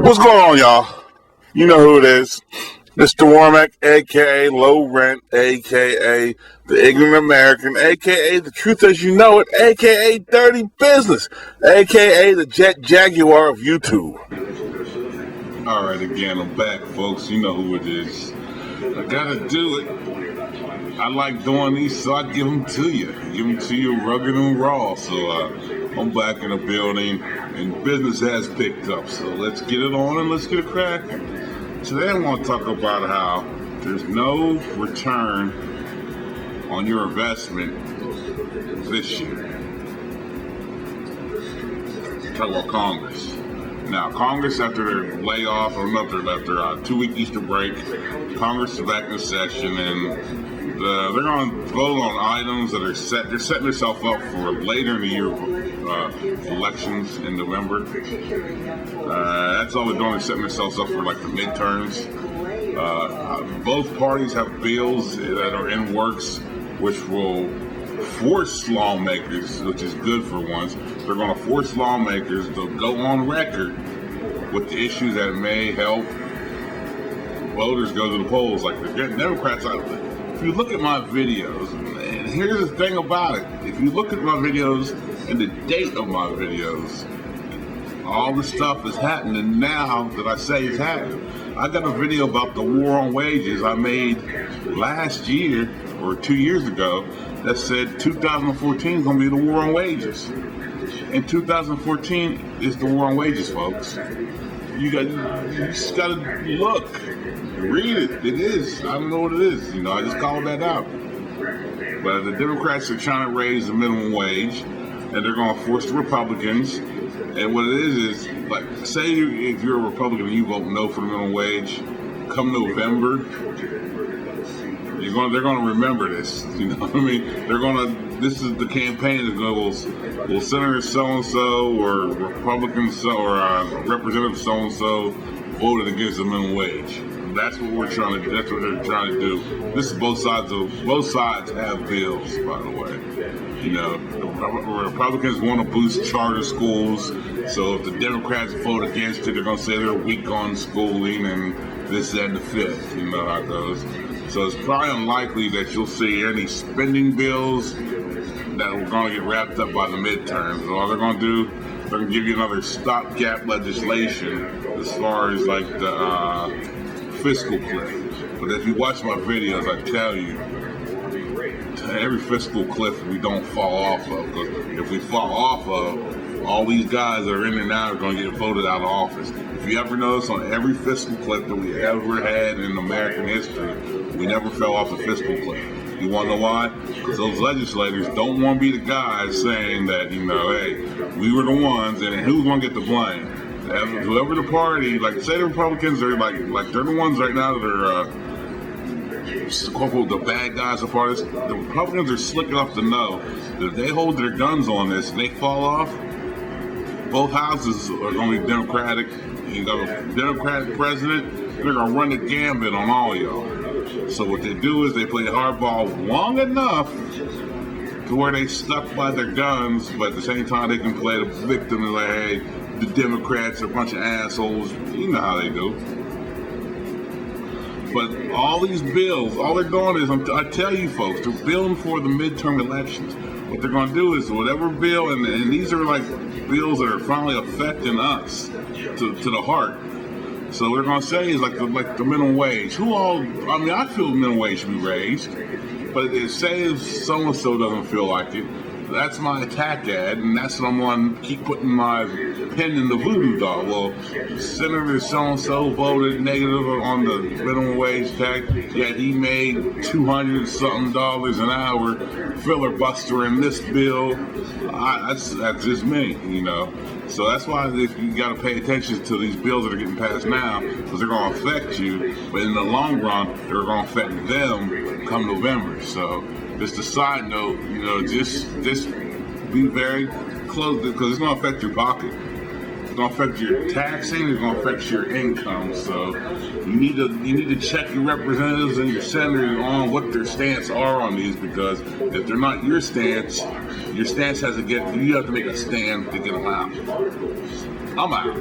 What's going on, y'all? You know who it is. Mr. Warmack, a.k.a. Low Rent, a.k.a. The Ignorant American, a.k.a. The Truth As You Know It, a.k.a. Dirty Business, a.k.a. The Jet Jaguar of YouTube. Alright, again, I'm back, folks. You know who it is. I gotta do it. I like doing these, so I give them to you. Give them to you rugged and raw. So I'm back in the building, and business has picked up. So let's get it on and let's get it cracking. Today I want to talk about how there's no return on your investment this year. Talk about Congress. Now, Congress, after their layoff, or after 2-week Easter break, Congress is back in session, and they're going to vote on items that are set. They're setting themselves up for later in the year elections in November. That's all they're doing. They're setting themselves up for like the midterms. Both parties have bills that are in works, which will force lawmakers, which is good for once. They're going to force lawmakers to go on record with the issues that may help voters go to the polls, like the Democrats. If you look at my videos, and here's the thing about it, if you look at my videos and the date of my videos, all the stuff is happening now that I say is happening. I got a video about the war on wages I made last year or 2 years ago that said 2014 is going to be the war on wages. And 2014 is the war on wages, folks. You just got to look. Read it. It is. I don't know what it is. I just called that out. But the Democrats are trying to raise the minimum wage, and they're going to force the Republicans. And what it is like, say if you're a Republican and you vote no for the minimum wage, come November, they're going to remember this. You know what I mean? This is the campaign that goes, well, Senator so-and-so or Republican or Representative so-and-so voted against the minimum wage. That's what they're trying to do. This is both sides have bills, by the way. The Republicans want to boost charter schools, so if the Democrats vote against it, they're going to say they're weak on schooling and this, that, and the fifth. You know how it goes. So it's probably unlikely that you'll see any spending bills that are going to get wrapped up by the midterms. All they're going to do, they're going to give you another stopgap legislation as far as like the fiscal cliff. But if you watch my videos, I tell you, every fiscal cliff we don't fall off of. Because if we fall off of, all these guys that are in there now are going to get voted out of office. If you ever notice, on every fiscal cliff that we ever had in American history, we never fell off the fiscal cliff. You want to know why? Because those legislators don't want to be the guys saying that, hey, we were the ones, and who's going to get the blame? Whoever the party, like say the Republicans are like they're the ones right now that are quote the bad guys of part of this. The Republicans are slick enough to know that if they hold their guns on this and they fall off, both houses are going to be Democratic. You got a Democratic president, they're going to run the gambit on all y'all. So what they do is they play hardball long enough to where they stuck by their guns, but at the same time they can play the victim and like, hey, the Democrats are a bunch of assholes. You know how they do. But all these bills, all they're doing is, I tell you folks, they're building for the midterm elections. What they're going to do is whatever bill, and these are like bills that are finally affecting us to the heart. So what they're going to say is like the minimum wage. I feel minimum wage should be raised. But say if so-and-so doesn't feel like it, that's my attack ad, and that's what I'm going to keep putting my pin in the voodoo doll. Well, Senator so-and-so voted negative on the minimum wage tax, yet he made $200-something an hour filibuster in this bill. That's just me, So that's why you got to pay attention to these bills that are getting passed now, because they're going to affect you, but in the long run, they're going to affect them come November. So just a side note, just be very close, because it's going to affect your pocket. going to affect your taxing. It's going to affect your income. So you need to check your representatives and your senators on what their stance are on these, because if they're not your stance has to get. You have to make a stand to get them out. I'm out.